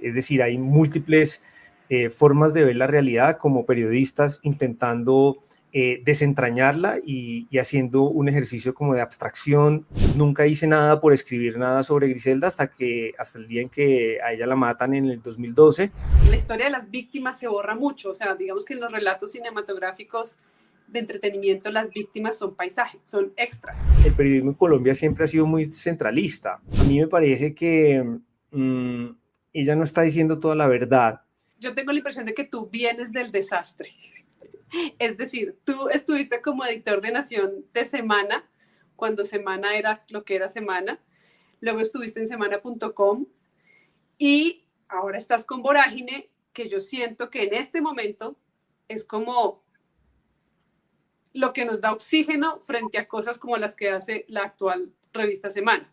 Es decir, hay múltiples formas de ver la realidad como periodistas intentando desentrañarla y haciendo un ejercicio como de abstracción. Nunca hice nada por escribir nada sobre Griselda hasta el día en que a ella la matan en el 2012. La historia de las víctimas se borra mucho, o sea, digamos que en los relatos cinematográficos de entretenimiento las víctimas son paisajes, son extras. El periodismo en Colombia siempre ha sido muy centralista. A mí me parece que ella no está diciendo toda la verdad. Yo tengo la impresión de que tú vienes del desastre. Es decir, tú estuviste como editor de Nación de Semana, cuando Semana era lo que era Semana. Luego estuviste en semana.com y ahora estás con Vorágine, que yo siento que en este momento es como lo que nos da oxígeno frente a cosas como las que hace la actual revista Semana.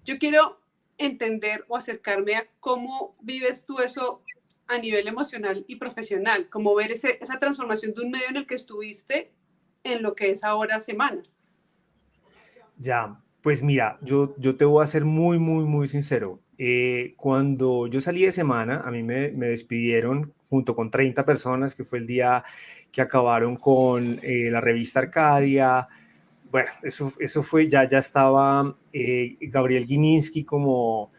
Yo quiero entender o acercarme a cómo vives tú eso a nivel emocional y profesional, como ver esa transformación de un medio en el que estuviste en lo que es ahora Semana. Ya, pues mira, yo te voy a ser muy sincero. Cuando yo salí de Semana, a mí me despidieron junto con 30 personas, que fue el día que acabaron con la revista Arcadia. Bueno, eso fue, ya estaba Gabriel Gininski como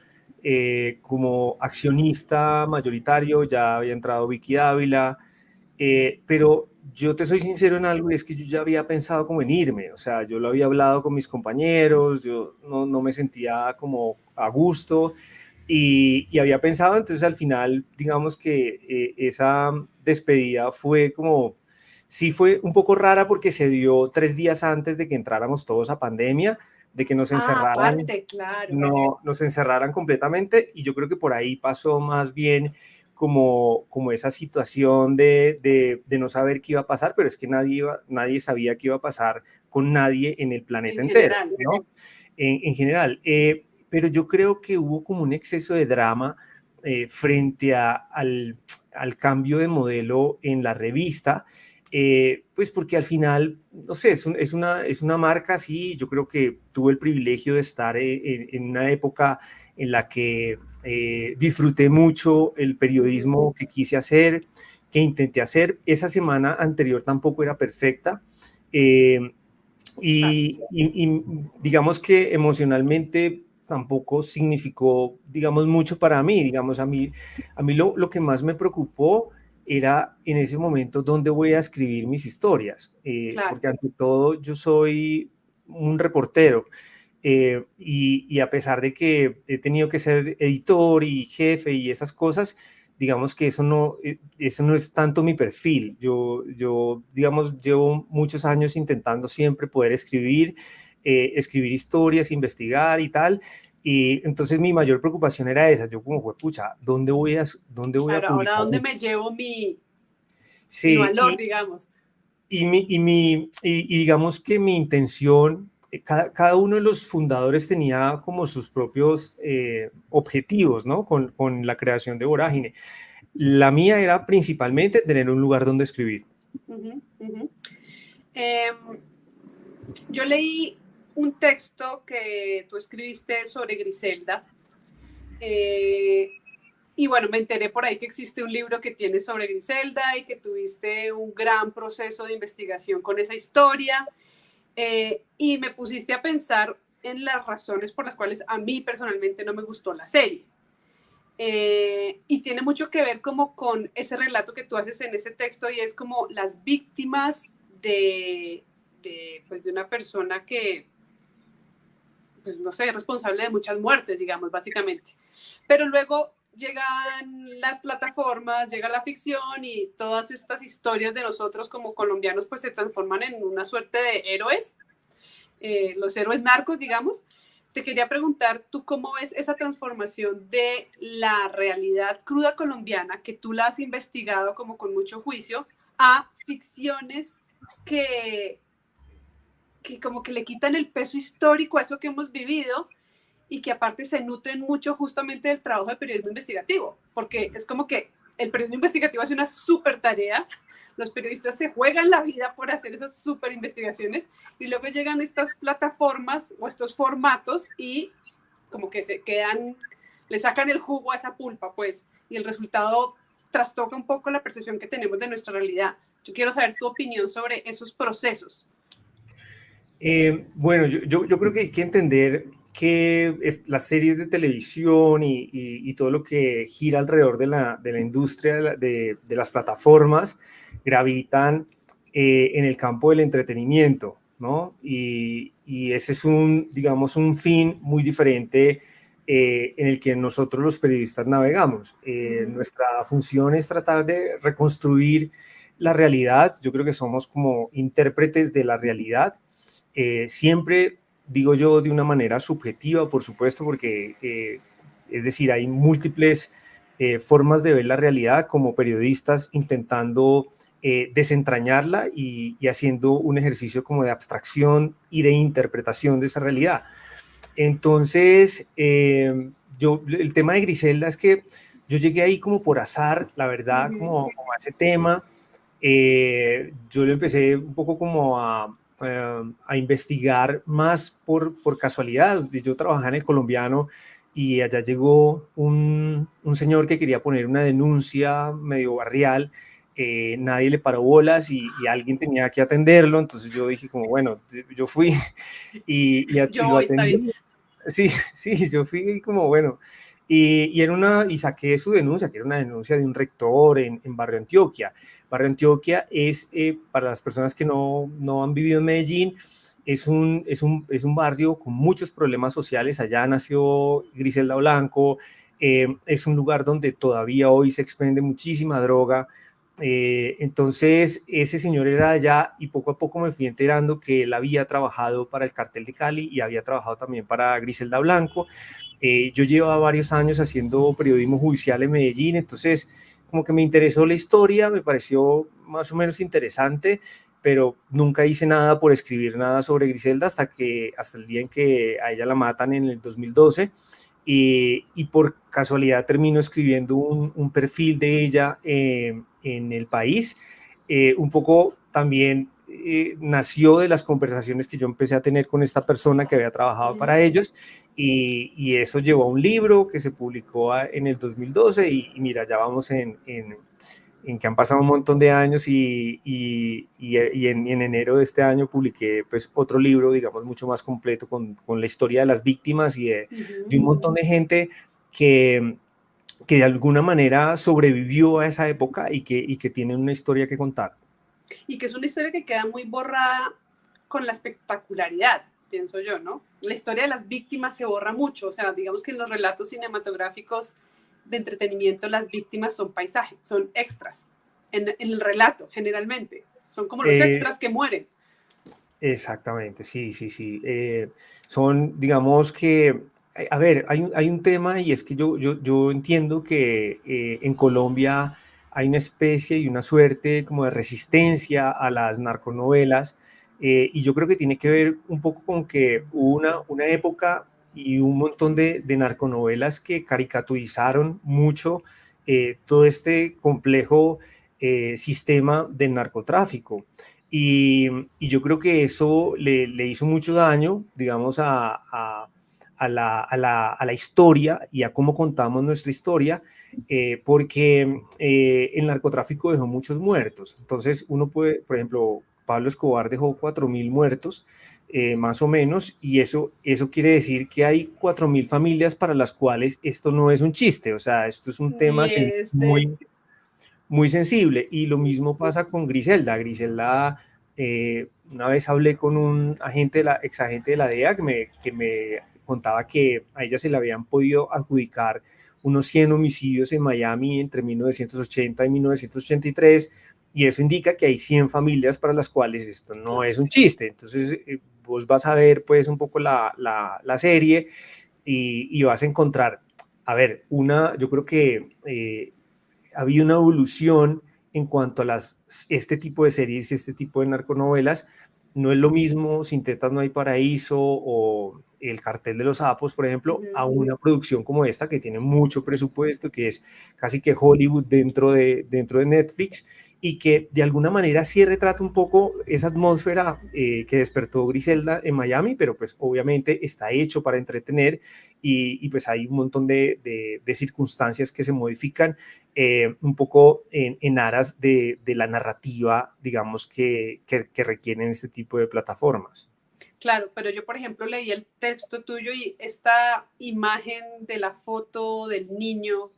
accionista mayoritario, ya había entrado Vicky Dávila, pero yo te soy sincero en algo, y es que yo ya había pensado como en irme, o sea, yo lo había hablado con mis compañeros, yo no me sentía como a gusto, y había pensado, entonces al final, digamos que esa despedida fue como, sí fue un poco rara porque se dio 3 días antes de que entráramos todos a pandemia, de que nos encerraran, Aparte, claro. no, nos encerraran completamente, y yo creo que por ahí pasó más bien como esa situación de no saber qué iba a pasar, pero es que nadie sabía qué iba a pasar con nadie en el planeta entero, ¿no? En general. Pero yo creo que hubo como un exceso de drama frente al cambio de modelo en la revista, pues porque al final, no sé, es una marca, sí, yo creo que tuve el privilegio de estar en una época en la que disfruté mucho el periodismo que quise hacer, que intenté hacer. Esa semana anterior tampoco era perfecta, y digamos que emocionalmente tampoco significó, digamos, mucho para mí. Digamos, a mí lo que más me preocupó era en ese momento dónde voy a escribir mis historias, porque ante todo yo soy un reportero, y a pesar de que he tenido que ser editor y jefe y esas cosas, digamos que eso no es tanto mi perfil. Yo digamos, llevo muchos años intentando siempre poder escribir historias, investigar y tal. Y entonces mi mayor preocupación era esa. Yo como, pucha, ¿dónde voy a Claro, ahora publicar? ¿dónde me llevo mi Sí, valor, digamos? Y digamos que mi intención, cada uno de los fundadores tenía como sus propios objetivos, ¿no? Con la creación de Vorágine. La mía era principalmente tener un lugar donde escribir. Yo leí un texto que tú escribiste sobre Griselda, y bueno, me enteré por ahí que existe un libro que tienes sobre Griselda y que tuviste un gran proceso de investigación con esa historia, y me pusiste a pensar en las razones por las cuales a mí personalmente no me gustó la serie. Y tiene mucho que ver como con ese relato que tú haces en ese texto, y es como las víctimas de una persona que, pues no sé, es responsable de muchas muertes, digamos, básicamente. Pero luego llegan las plataformas, llega la ficción, y todas estas historias de nosotros como colombianos pues se transforman en una suerte de héroes, los héroes narcos, digamos. Te quería preguntar, ¿tú cómo ves esa transformación de la realidad cruda colombiana, que tú la has investigado como con mucho juicio, a ficciones que como que le quitan el peso histórico a eso que hemos vivido, y que aparte se nutren mucho justamente del trabajo de periodismo investigativo? Porque es como que el periodismo investigativo hace una súper tarea, los periodistas se juegan la vida por hacer esas súper investigaciones, y luego llegan estas plataformas o estos formatos y como que se quedan le sacan el jugo a esa pulpa, pues, y el resultado trastoca un poco la percepción que tenemos de nuestra realidad. Yo quiero saber tu opinión sobre esos procesos. Bueno, yo creo que hay que entender que las series de televisión y todo lo que gira alrededor de la industria de las plataformas gravitan en el campo del entretenimiento, ¿no? Y ese es digamos, un fin muy diferente en el que nosotros los periodistas navegamos. Nuestra función es tratar de reconstruir la realidad. Yo creo que somos como intérpretes de la realidad. Siempre, digo yo, de una manera subjetiva, por supuesto, porque es decir, hay múltiples formas de ver la realidad como periodistas intentando desentrañarla y haciendo un ejercicio como de abstracción y de interpretación de esa realidad. Entonces, el tema de Griselda es que yo llegué ahí como por azar, la verdad, como a ese tema. Yo lo empecé un poco como a investigar más por casualidad. Yo trabajaba en El Colombiano y allá llegó un señor que quería poner una denuncia medio barrial. Nadie le paró bolas y alguien tenía que atenderlo. Entonces yo dije como, bueno, yo fui y lo Está bien. atendí. Sí, sí, yo fui como, bueno, y saqué su denuncia, que era una denuncia de un rector en Barrio Antioquia. Barrio Antioquia es, para las personas que no han vivido en Medellín, es un barrio con muchos problemas sociales. Allá nació Griselda Blanco, es un lugar donde todavía hoy se expende muchísima droga. Entonces ese señor era allá y poco a poco me fui enterando que él había trabajado para el Cartel de Cali y había trabajado también para Griselda Blanco. Yo llevaba varios años haciendo periodismo judicial en Medellín, entonces como que me interesó la historia, me pareció más o menos interesante, pero nunca hice nada por escribir nada sobre Griselda hasta el día en que a ella la matan en el 2012. Y por casualidad termino escribiendo un perfil de ella en El País. Un poco también nació de las conversaciones que yo empecé a tener con esta persona que había trabajado para ellos, y eso llevó a un libro que se publicó en el 2012 y mira, ya vamos en que han pasado un montón de años y en enero de este año publiqué pues otro libro, digamos, mucho más completo con la historia de las víctimas y de un montón de gente que de alguna manera sobrevivió a esa época y que tiene una historia que contar. Y que es una historia que queda muy borrada con la espectacularidad, pienso yo, ¿no? La historia de las víctimas se borra mucho, o sea, digamos que en los relatos cinematográficos de entretenimiento las víctimas son paisajes, son extras en el relato generalmente, son como los extras que mueren. Exactamente, sí, sí, sí. Son, digamos que, a ver, hay un tema y es que yo entiendo que en Colombia hay una especie y una suerte como de resistencia a las narconovelas, y yo creo que tiene que ver un poco con que hubo una época y un montón de narconovelas que caricaturizaron mucho todo este complejo sistema del narcotráfico. Y yo creo que eso le hizo mucho daño, digamos, a la historia y a cómo contamos nuestra historia, porque el narcotráfico dejó muchos muertos. Entonces, uno puede, por ejemplo, Pablo Escobar dejó 4.000 muertos, más o menos, y eso quiere decir que hay 4.000 familias para las cuales esto no es un chiste, o sea, esto es un tema muy sensible. Y lo mismo pasa con Griselda. Griselda, una vez hablé con un ex agente de la DEA que me contaba que a ella se le habían podido adjudicar unos 100 homicidios en Miami entre 1980 y 1983, y eso indica que hay 100 familias para las cuales esto no es un chiste. Entonces, vos vas a ver pues un poco la serie y vas a encontrar, a ver, yo creo que ha habido una evolución en cuanto a este tipo de series y este tipo de narconovelas. No es lo mismo Sin Tetas No Hay Paraíso o El Cartel de los Sapos, por ejemplo, a una producción como esta que tiene mucho presupuesto, que es casi que Hollywood dentro de Netflix, y que de alguna manera sí retrata un poco esa atmósfera que despertó Griselda en Miami, pero pues obviamente está hecho para entretener y pues hay un montón de circunstancias que se modifican un poco en aras de la narrativa, digamos, que requieren este tipo de plataformas. Claro, pero yo, por ejemplo, leí el texto tuyo y esta imagen de la foto del niño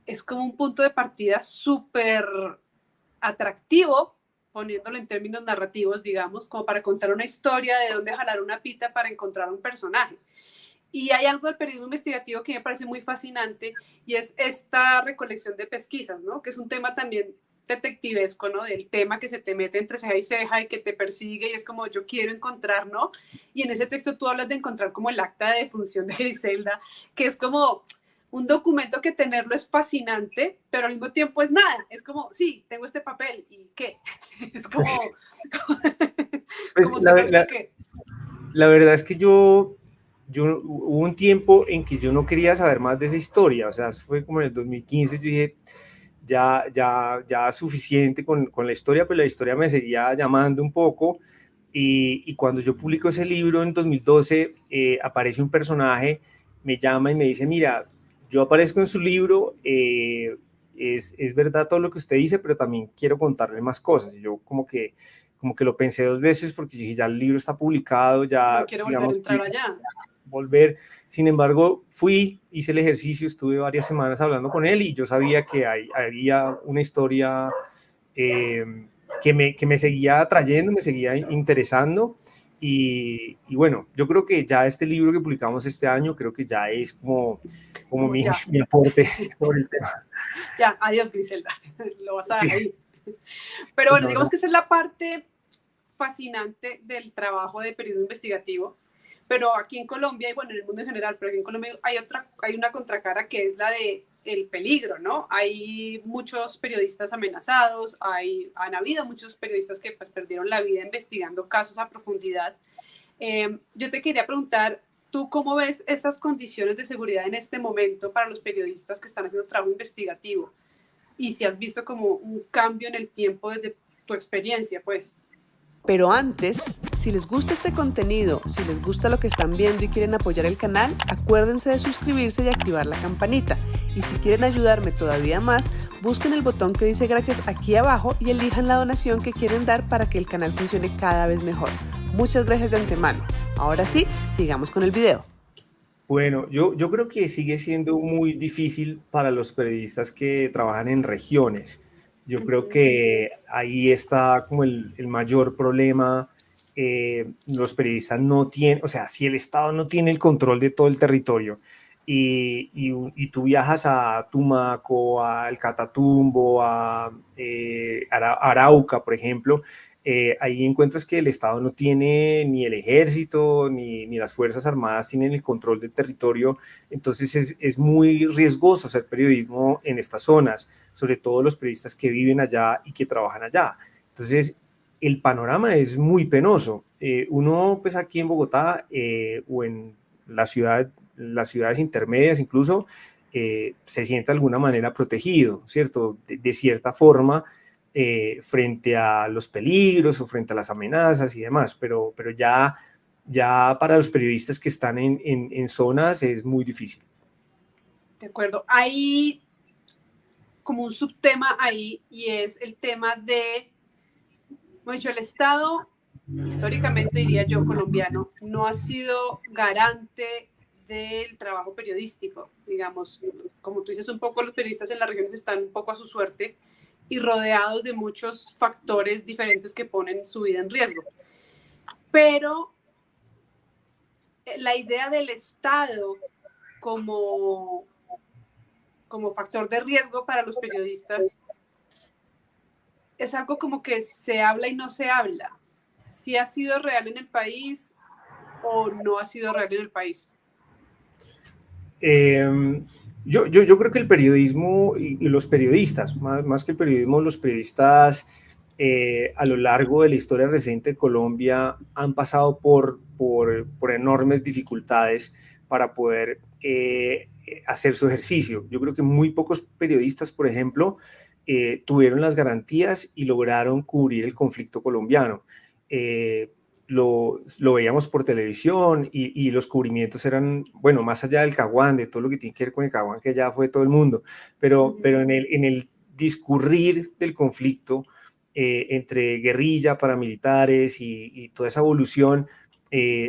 es como un punto de partida súper atractivo, poniéndolo en términos narrativos, digamos, como para contar una historia de dónde jalar una pita para encontrar un personaje. Y hay algo del periodismo investigativo que me parece muy fascinante y es esta recolección de pesquisas, ¿no? Que es un tema también detectivesco, ¿no? Del tema que se te mete entre ceja y ceja y que te persigue y es como yo quiero encontrar, ¿no? Y en ese texto tú hablas de encontrar como el acta de defunción de Griselda, que es como un documento que tenerlo es fascinante, pero al mismo tiempo es nada. Es como, sí, tengo este papel y ¿qué? Es como, Pues como saber qué. la verdad es que yo hubo un tiempo en que yo no quería saber más de esa historia, o sea, fue como en el 2015, yo dije, ya suficiente con la historia, pero la historia me seguía llamando un poco, y cuando yo publico ese libro en 2012, aparece un personaje, me llama y me dice, mira, yo aparezco en su libro, es verdad todo lo que usted dice, pero también quiero contarle más cosas, y yo como que lo pensé dos veces porque dije, ya el libro está publicado, No ya quiero volver a digamos entrar allá. volver. Sin embargo, fui, hice el ejercicio, estuve varias semanas hablando con él y yo sabía que había una historia que me seguía atrayendo, me seguía interesando. Y bueno, yo creo que ya este libro que publicamos este año, creo que ya es como Como ya, mi aporte sobre el tema. ya, adiós Griselda, lo vas a Sí, dejar ahí. Pero pues bueno, vamos a... digamos que esa es la parte fascinante del trabajo de periodismo investigativo. Pero aquí en Colombia, y bueno, en el mundo en general, pero aquí en Colombia hay una contracara que es la de el peligro, ¿no? Hay muchos periodistas amenazados, han habido muchos periodistas que pues perdieron la vida investigando casos a profundidad. Yo te quería preguntar, ¿tú cómo ves esas condiciones de seguridad en este momento para los periodistas que están haciendo trabajo investigativo? Y si has visto como un cambio en el tiempo desde tu experiencia, pues. Pero antes, si les gusta este contenido, si les gusta lo que están viendo y quieren apoyar el canal, acuérdense de suscribirse y activar la campanita. Y si quieren ayudarme todavía más, busquen el botón que dice gracias aquí abajo y elijan la donación que quieren dar para que el canal funcione cada vez mejor. Muchas gracias de antemano. Ahora sí, sigamos con el video. Bueno, yo creo que sigue siendo muy difícil para los periodistas que trabajan en regiones. Yo creo que ahí está como el mayor problema. Los periodistas no tienen, o sea, si el Estado no tiene el control de todo el territorio y tú viajas a Tumaco, al Catatumbo, a Arauca, por ejemplo, ahí encuentras que el Estado no tiene ni el ejército ni las Fuerzas Armadas tienen el control del territorio, entonces es muy riesgoso hacer periodismo en estas zonas, sobre todo los periodistas que viven allá y que trabajan allá. Entonces, el panorama es muy penoso. Uno, pues aquí en Bogotá o en las ciudades intermedias incluso, se siente de alguna manera protegido, ¿cierto? De cierta forma, frente a los peligros o frente a las amenazas y demás, pero ya para los periodistas que están en zonas es muy difícil. De acuerdo. Hay como un subtema ahí y es el tema de, bueno, el Estado, históricamente diría yo, colombiano, no ha sido garante del trabajo periodístico. Digamos, como tú dices, un poco los periodistas en las regiones están un poco a su suerte y rodeados de muchos factores diferentes que ponen su vida en riesgo. Pero la idea del Estado como factor de riesgo para los periodistas es algo como que se habla y no se habla. Si ha sido real en el país o no ha sido real en el país. Yo creo que el periodismo y los periodistas, más que el periodismo, los periodistas a lo largo de la historia reciente de Colombia han pasado por enormes dificultades para poder hacer su ejercicio. Yo creo que muy pocos periodistas, por ejemplo, tuvieron las garantías y lograron cubrir el conflicto colombiano. Lo veíamos por televisión y los cubrimientos eran, bueno, más allá del Caguán, de todo lo que tiene que ver con el Caguán, que ya fue todo el mundo, pero en el discurrir del conflicto entre guerrilla, paramilitares y toda esa evolución,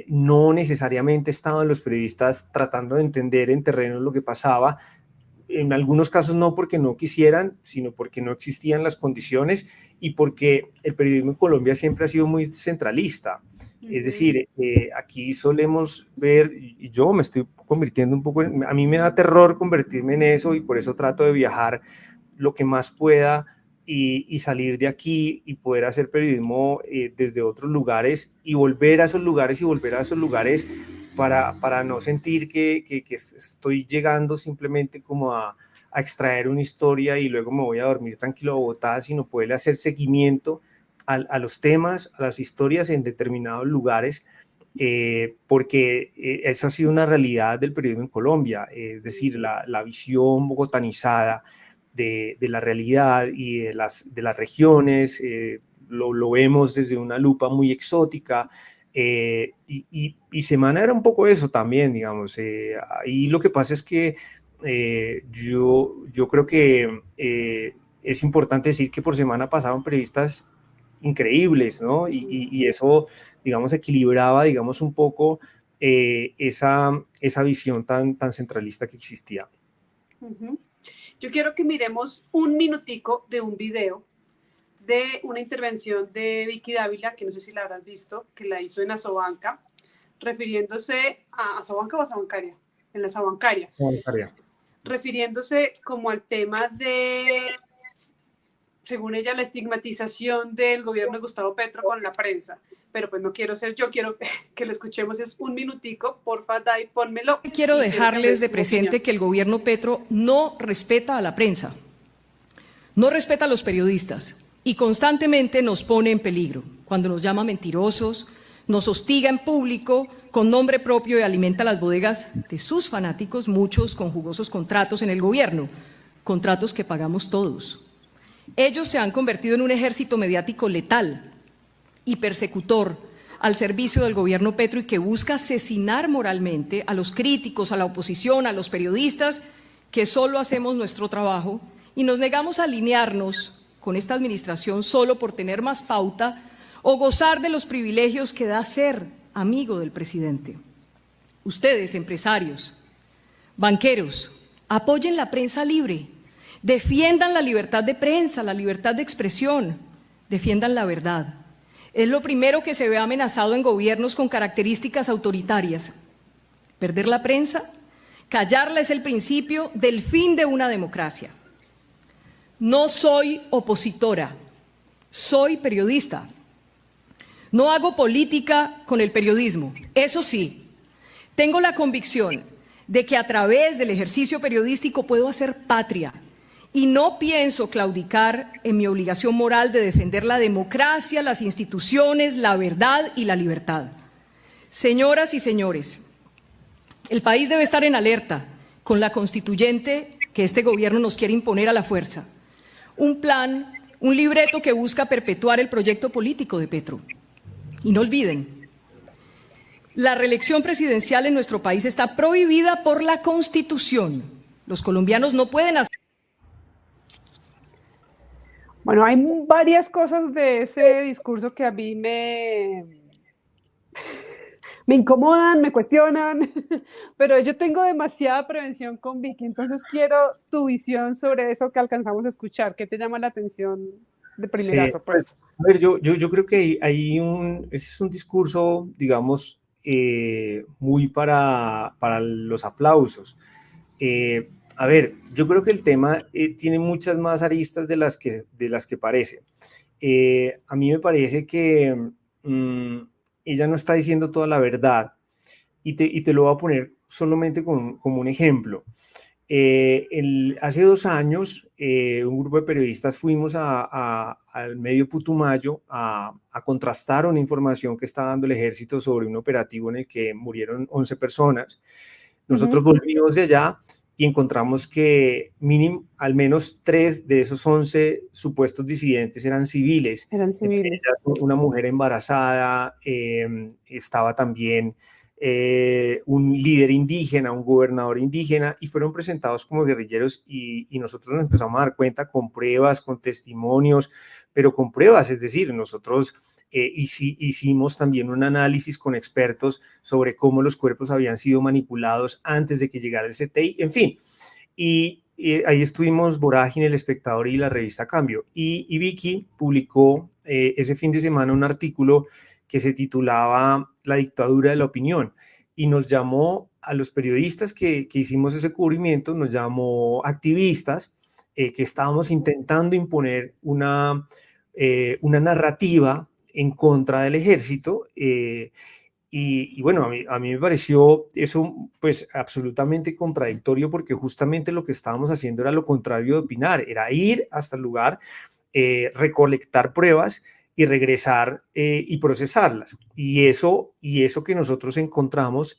no necesariamente estaban los periodistas tratando de entender en terreno lo que pasaba. En algunos casos no porque no quisieran, sino porque no existían las condiciones y porque el periodismo en Colombia siempre ha sido muy centralista. Es decir, aquí solemos ver, y yo me estoy convirtiendo un poco, a mí me da terror convertirme en eso y por eso trato de viajar lo que más pueda y salir de aquí y poder hacer periodismo desde otros lugares y volver a esos lugares para no sentir que estoy llegando simplemente como a extraer una historia y luego me voy a dormir tranquilo a Bogotá, sino poderle hacer seguimiento a los temas, a las historias en determinados lugares, porque eso ha sido una realidad del periodismo en Colombia, es decir, la visión bogotanizada de la realidad y de las regiones, lo vemos desde una lupa muy exótica, y Semana era un poco eso también, digamos. Ahí lo que pasa es que yo creo que es importante decir que por Semana pasaban periodistas increíbles, ¿no? Y eso, digamos, equilibraba, digamos, un poco esa visión tan centralista que existía. Yo quiero que miremos un minutico de un video de una intervención de Vicky Dávila, que no sé si la habrás visto, que la hizo en Asobanca, refiriéndose a Asobanca o Asobancaria, en la Asobancaria, refiriéndose como al tema de, según ella, la estigmatización del gobierno de Gustavo Petro con la prensa. Pero pues no quiero ser yo, quiero que lo escuchemos, es un minutico, porfa, Dai, pónmelo. Quiero dejarles de presente que el gobierno Petro no respeta a la prensa, no respeta a los periodistas y constantemente nos pone en peligro cuando nos llama mentirosos, nos hostiga en público con nombre propio y alimenta las bodegas de sus fanáticos, muchos con jugosos contratos en el gobierno, contratos que pagamos todos. Ellos se han convertido en un ejército mediático letal y persecutor al servicio del gobierno Petro y que busca asesinar moralmente a los críticos, a la oposición, a los periodistas que solo hacemos nuestro trabajo y nos negamos a alinearnos con esta administración solo por tener más pauta o gozar de los privilegios que da ser amigo del presidente. Ustedes, empresarios, banqueros, apoyen la prensa libre, defiendan la libertad de prensa, la libertad de expresión, defiendan la verdad. Es lo primero que se ve amenazado en gobiernos con características autoritarias. Perder la prensa, callarla es el principio del fin de una democracia. No soy opositora, soy periodista. No hago política con el periodismo. Eso sí, tengo la convicción de que a través del ejercicio periodístico puedo hacer patria. Y no pienso claudicar en mi obligación moral de defender la democracia, las instituciones, la verdad y la libertad. Señoras y señores, el país debe estar en alerta con la constituyente que este gobierno nos quiere imponer a la fuerza. Un plan, un libreto que busca perpetuar el proyecto político de Petro. Y no olviden, la reelección presidencial en nuestro país está prohibida por la Constitución. Los colombianos no pueden hacer. Bueno, hay varias cosas de ese discurso que a mí me incomodan, me cuestionan, pero yo tengo demasiada prevención con Vicky, entonces quiero tu visión sobre eso que alcanzamos a escuchar. ¿Qué te llama la atención de primerazo? Sí. A ver, yo creo que ese es un discurso, digamos, muy para los aplausos. A ver, yo creo que el tema tiene muchas más aristas de las que parece. A mí me parece que ella no está diciendo toda la verdad y te lo voy a poner solamente como un ejemplo. Hace 2 años, un grupo de periodistas fuimos al medio Putumayo a contrastar una información que estaba dando el ejército sobre un operativo en el que murieron 11 personas. Nosotros volvimos de allá y encontramos que mínimo, al menos 3 de esos 11 supuestos disidentes eran civiles. Eran civiles. Una mujer embarazada, estaba también un líder indígena, un gobernador indígena, y fueron presentados como guerrilleros y nosotros nos empezamos a dar cuenta con pruebas, con testimonios, pero con pruebas, es decir, nosotros hicimos también un análisis con expertos sobre cómo los cuerpos habían sido manipulados antes de que llegara el CTI, en fin, y ahí estuvimos Vorágine, El Espectador y la revista Cambio, y Vicky publicó ese fin de semana un artículo que se titulaba La dictadura de la opinión, y nos llamó a los periodistas que hicimos ese cubrimiento, nos llamó activistas que estábamos intentando imponer una narrativa en contra del ejército, y bueno, a mí me pareció eso pues absolutamente contradictorio, porque justamente lo que estábamos haciendo era lo contrario de opinar, era ir hasta el lugar, recolectar pruebas y regresar y procesarlas. Y eso que nosotros encontramos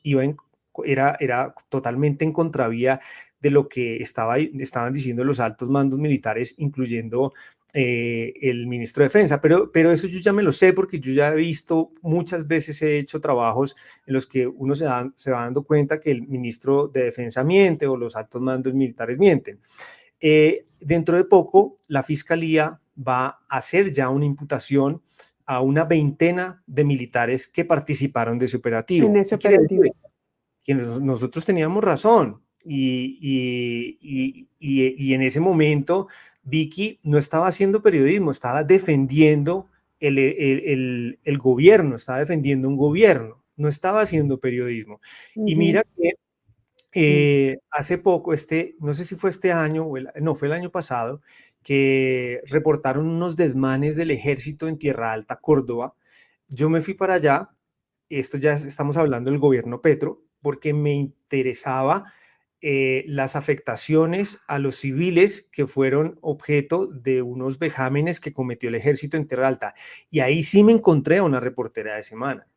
era totalmente en contravía de lo que estaban diciendo los altos mandos militares, incluyendo el ministro de Defensa, pero eso yo ya me lo sé, porque yo ya he visto muchas veces, he hecho trabajos en los que uno se va dando cuenta que el ministro de Defensa miente o los altos mandos militares mienten. Dentro de poco la Fiscalía va a hacer ya una imputación a una veintena de militares que participaron de ese operativo. En ese operativo. Que nosotros teníamos razón, y en ese momento Vicky no estaba haciendo periodismo, estaba defendiendo el gobierno, estaba defendiendo un gobierno, no estaba haciendo periodismo. Y mira que hace poco, no sé si fue este año, no, fue el año pasado, que reportaron unos desmanes del ejército en Tierra Alta, Córdoba. Yo me fui para allá, esto ya estamos hablando del gobierno Petro, porque me interesaba las afectaciones a los civiles que fueron objeto de unos vejámenes que cometió el ejército en Tierra Alta. Y ahí sí me encontré a una reportera de Semana.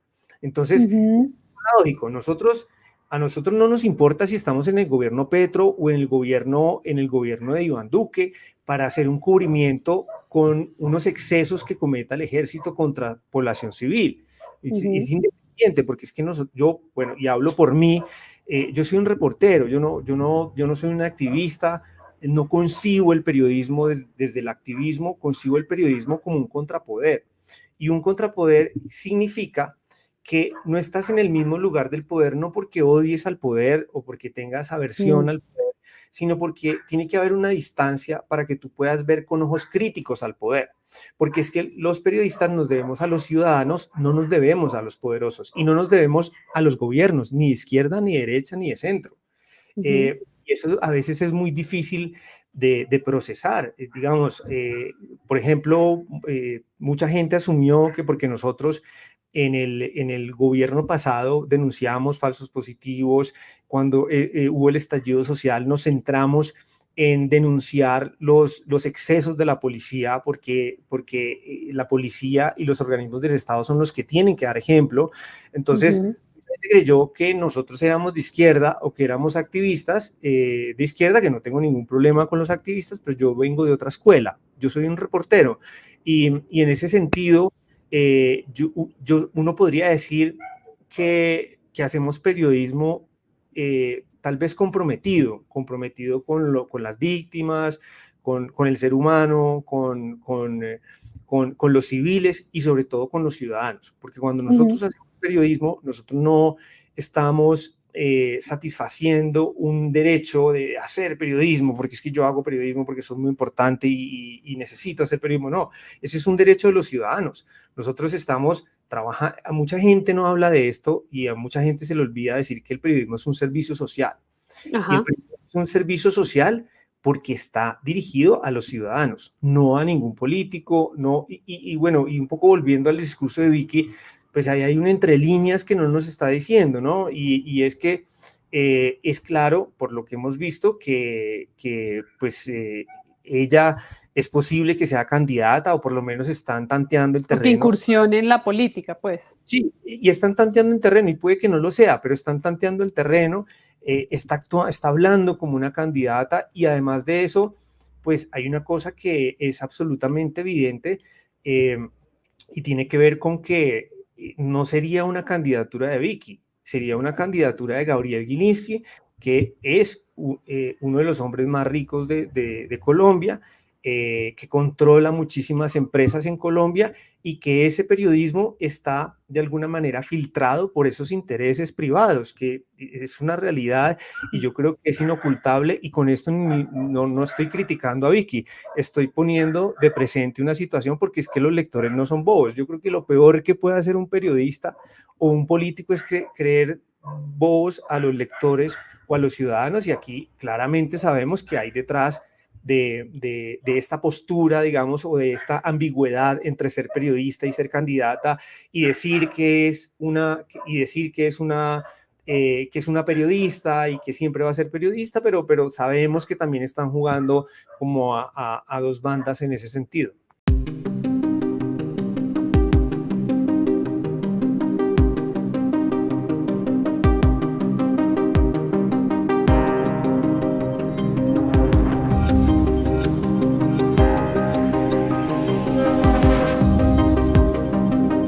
Entonces, es paradójico. A nosotros no nos importa si estamos en el gobierno Petro o en el gobierno de Iván Duque, para hacer un cubrimiento con unos excesos que cometa el ejército contra población civil. Es independiente, porque es que yo, bueno, y hablo por mí, yo soy un reportero, yo no soy un activista, no concibo el periodismo desde el activismo, concibo el periodismo como un contrapoder. Y un contrapoder significa que no estás en el mismo lugar del poder, no porque odies al poder o porque tengas aversión al poder, sino porque tiene que haber una distancia para que tú puedas ver con ojos críticos al poder. Porque es que los periodistas nos debemos a los ciudadanos, no nos debemos a los poderosos, y no nos debemos a los gobiernos, ni de izquierda, ni de derecha, ni de centro. Y eso a veces es muy difícil de procesar. Digamos, por ejemplo, mucha gente asumió que porque nosotros en el gobierno pasado denunciamos falsos positivos, cuando hubo el estallido social nos centramos en denunciar los excesos de la policía, porque la policía y los organismos del Estado son los que tienen que dar ejemplo. Entonces, gente creyó que nosotros éramos de izquierda o que éramos activistas de izquierda, que no tengo ningún problema con los activistas, pero yo vengo de otra escuela, yo soy un reportero, y en ese sentido, uno podría decir que hacemos periodismo tal vez comprometido con las víctimas, con el ser humano, con los civiles y sobre todo con los ciudadanos, porque cuando nosotros hacemos periodismo, nosotros no estamos satisfaciendo un derecho de hacer periodismo, porque es que yo hago periodismo porque soy muy importante y necesito hacer periodismo. No, ese es un derecho de los ciudadanos. Nosotros estamos trabajando, a mucha gente no habla de esto y a mucha gente se le olvida decir que el periodismo es un servicio social. Y el periodismo es un servicio social porque está dirigido a los ciudadanos, no a ningún político, no, y bueno, y un poco volviendo al discurso de Vicky, pues ahí hay un entre líneas que no nos está diciendo, ¿no? Y es que es claro, por lo que hemos visto, que pues ella es posible que sea candidata o por lo menos están tanteando el terreno. Que incursione en la política, pues. Sí, y están tanteando el terreno y puede que no lo sea, pero están tanteando el terreno, está hablando como una candidata y además de eso, pues hay una cosa que es absolutamente evidente y tiene que ver con que no sería una candidatura de Vicky, sería una candidatura de Gabriel Gilinski, que es uno de los hombres más ricos de Colombia, que controla muchísimas empresas en Colombia y que ese periodismo está de alguna manera filtrado por esos intereses privados, que es una realidad y yo creo que es inocultable y con esto no estoy criticando a Vicky, estoy poniendo de presente una situación porque es que los lectores no son bobos. Yo creo que lo peor que puede hacer un periodista o un político es creer bobos a los lectores o a los ciudadanos y aquí claramente sabemos que hay detrás de esta postura, digamos, o de esta ambigüedad entre ser periodista y ser candidata y decir que es una periodista y que siempre va a ser periodista, pero sabemos que también están jugando como a dos bandas en ese sentido.